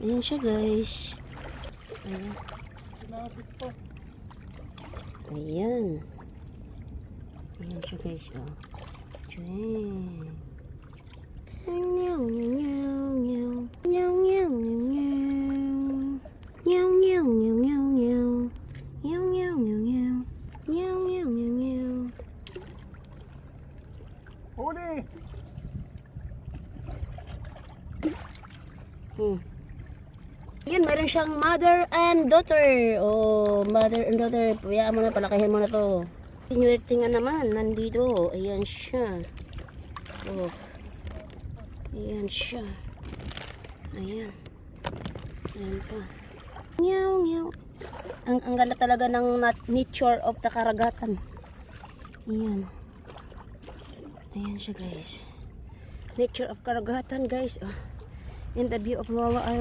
Ayan siya guys. Ayan. Ayan. Ayan siya guys. Oh. Ayan. Meow, meow, meow. Meow, meow, meow. Meow, meow, meow, meow, meow. Meow, meow, meow, meow. Meow, meow, meow, meow. Huli! Yun, meron siyang mother and daughter. Oh, mother and daughter. Payaan mo na, palakihin mo na to. Pinuwerte nga naman, nandito. Ayan siya. Oh. Ayan siya. Ayan. Ayan pa. Meow, meow. Ang ganda talaga ng nature of the karagatan. Ayan. Ayan siya guys. Nature of karagatan guys. Oh. In the view of Wawa